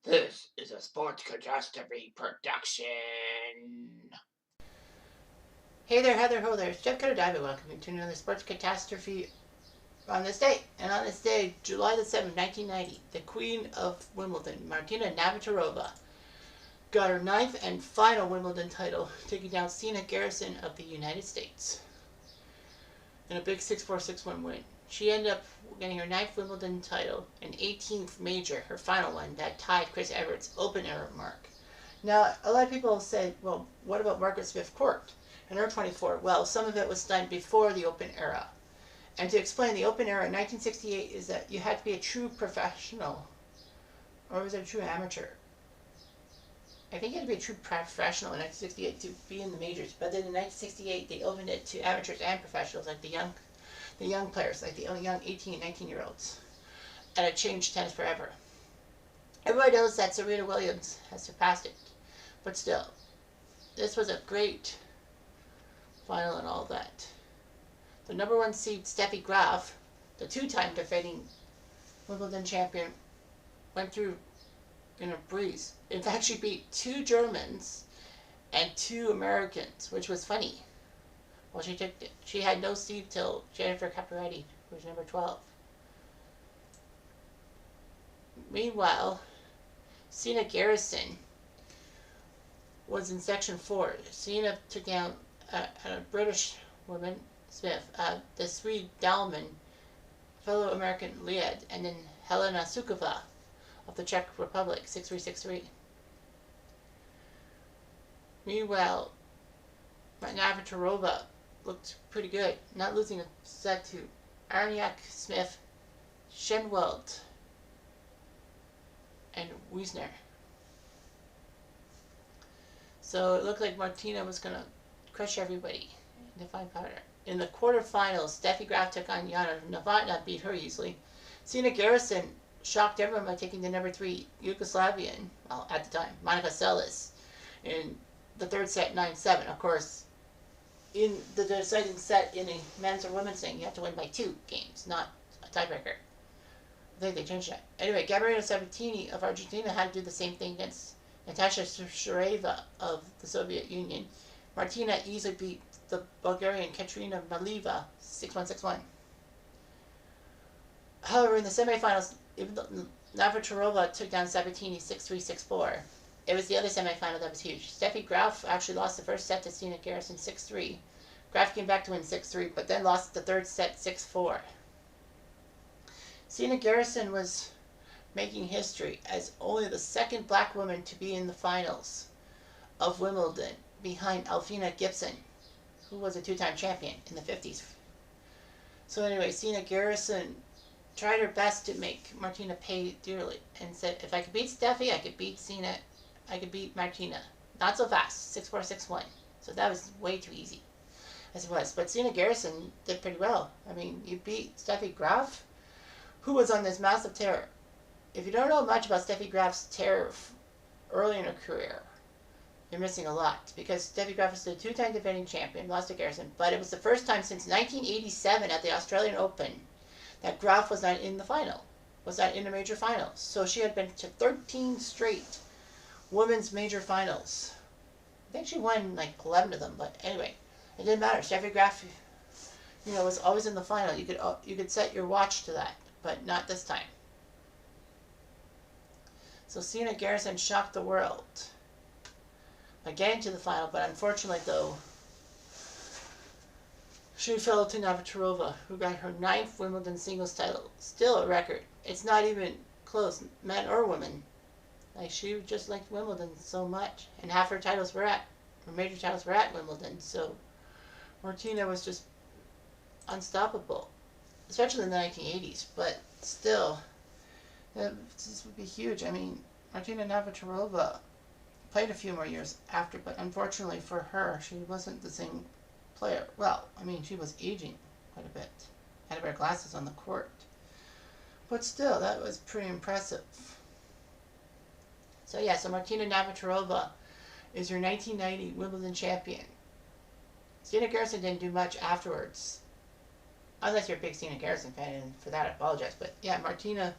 This is a Sports Catastrophe production. Hey there, Heather, ho there. It's Jeff Cutastrophe. Welcome to another Sports Catastrophe on this day. And on this day, July the 7th, 1990, the Queen of Wimbledon, Martina Navratilova, got her ninth and final Wimbledon title, taking down Sina Garrison of the United States in a big 6-4, 6-1 win. She ended up getting her ninth Wimbledon title and 18th major, her final one, that tied Chris Evert's Open era mark. Now, a lot of people said, well, what about Margaret Smith Court and her 24? Well, some of it was done before the Open era. And to explain, the Open era in 1968 is that you had to be a true professional, or was it a true amateur? I think you had to be a true professional in 1968 to be in the majors. But then in 1968, they opened it to amateurs and professionals, like the young players, like the young 18 and 19-year-olds. And it changed tennis forever. Everybody knows that Serena Williams has surpassed it. But still, this was a great final and all that. The number one seed, Steffi Graf, the two-time defending Wimbledon champion, went through in a breeze. In fact, she beat two Germans and two Americans, which was funny. Well, she had no seed till Jennifer Capriati, who was number 12. Meanwhile, Sina Garrison was in section 4. Sina took down a British woman, Smith, the Swede Dahlman, fellow American Lied, and then Helena Sukova of the Czech Republic, 6-3, 6-3. Meanwhile, Navratilova looked pretty good, not losing a set to Arniak, Smith, Schenwald, and Wiesner. So it looked like Martina was going to crush everybody in the fine powder. In the quarterfinals, Steffi Graf took on Jana Novotná, beat her easily. Sina Garrison shocked everyone by taking the number 3 Yugoslavian, well, at the time, Monica Seles, in the third set, 9-7. Of course, in the deciding set in a men's or women's thing, you have to win by 2 games, not a tiebreaker. I think they changed that. Anyway, Gabriela Sabatini of Argentina had to do the same thing against Natasha Shureva of the Soviet Union. Martina easily beat the Bulgarian Katerina Malieva 6-1, 6-1. However, in the semifinals, even though Navratilova took down Sabatini 6-3, 6-4, it was the other semifinal that was huge. Steffi Graf actually lost the first set to Sina Garrison 6-3. Graf came back to win 6-3, but then lost the third set 6-4. Sina Garrison was making history as only the second black woman to be in the finals of Wimbledon, behind Alfina Gibson, who was a 2-time champion in the 50s. So anyway, Sina Garrison tried her best to make Martina pay dearly and said, if I could beat Steffi, I could beat Sina, I could beat Martina. Not so fast, 6-4, 6-1. So that was way too easy, as it was. But Sina Garrison did pretty well. I mean, you beat Steffi Graf, who was on this massive tear. If you don't know much about Steffi Graf's tear early in her career, you're missing a lot, because Steffi Graf was the 2-time defending champion, lost to Garrison, but it was the first time since 1987 at the Australian Open that Graf was not in the final, was not in the major finals. So she had been to 13 straight women's major finals. I think she won like 11 of them, but anyway, it didn't matter. Steffi Graf, was always in the final. You could set your watch to that, but not this time. So Sina Garrison shocked the world by getting to the final, but unfortunately, though, she fell to Navratilova, who got her 9th Wimbledon singles title. Still a record. It's not even close, men or women. Like, she just liked Wimbledon so much, and half her major titles were at Wimbledon. So Martina was just unstoppable, especially in the 1980s. But still, this would be huge. I mean, Martina Navratilova played a few more years after, but unfortunately for her, she wasn't the same player. Well, I mean, she was aging quite a bit. Had to wear glasses on the court. But still, that was pretty impressive. So yeah, so Martina Navratilova is your 1990 Wimbledon champion. Sina Garrison didn't do much afterwards. Unless you're a big Sina Garrison fan, and for that I apologize. But yeah, Martina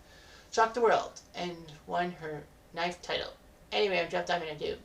shocked the world and won her ninth title. Anyway, I'm Jeff Diamond, I do.